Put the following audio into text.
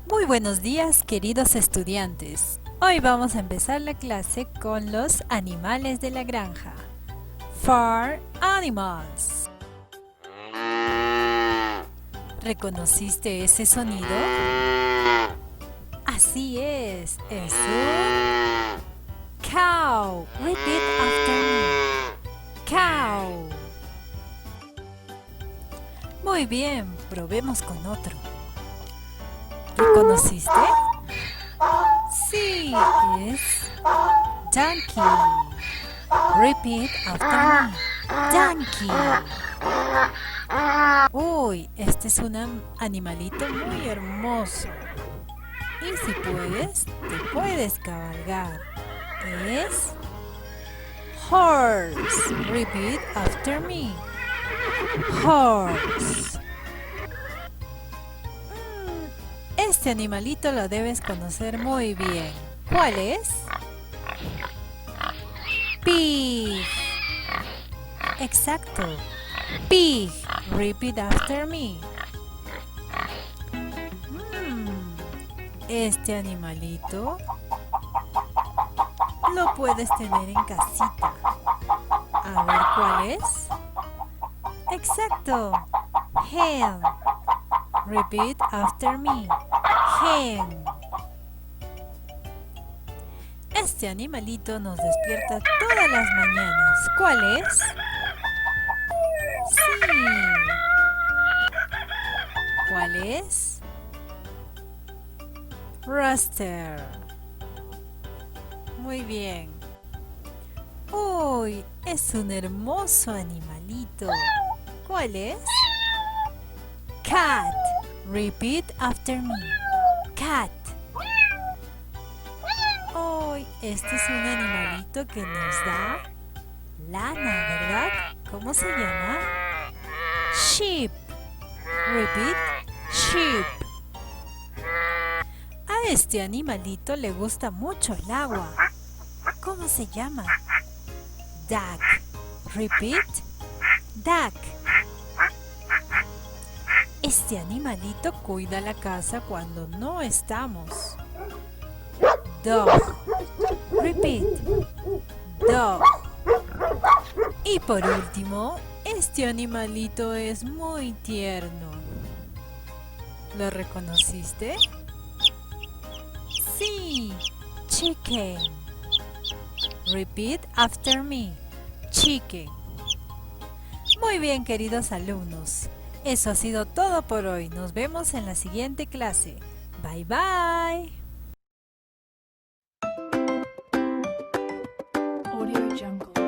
Muy buenos días, queridos estudiantes. Hoy vamos a empezar la clase con los animales de la granja. Farm Animals. ¿Reconociste ese sonido? Así es un cow. Repeat after me. Cow. Muy bien, probemos con otro. ¿Reconociste? Sí, es donkey. Repeat after me. Donkey. Uy, este es un animalito muy hermoso. Y si puedes, te puedes cabalgar. Es horse. Repeat after me. Horse. Este animalito lo debes conocer muy bien. ¿Cuál es? Pig. Exacto. Pig. Repeat after me. Este animalito lo puedes tener en casita. A ver cuál es. Exacto. Hen. Repeat after me. Hen. Este animalito nos despierta todas las mañanas. ¿Cuál es? Sí. ¿Cuál es? Rooster. Muy bien. Uy, es un hermoso animalito. ¿Cuál es? Cat. Repeat after me. Cat. Hoy este es un animalito que nos da lana, ¿verdad? ¿Cómo se llama? Sheep. Repeat. Sheep. A este animalito le gusta mucho el agua. ¿Cómo se llama? Duck. Repeat. Duck. Este animalito cuida la casa cuando no estamos. Dog. Repeat. Dog. Y por último, este animalito es muy tierno. ¿Lo reconociste? Sí. Chicken. Repeat after me. Chicken. Muy bien, queridos alumnos. Eso ha sido todo por hoy. Nos vemos en la siguiente clase. Bye bye. Audio Jungle.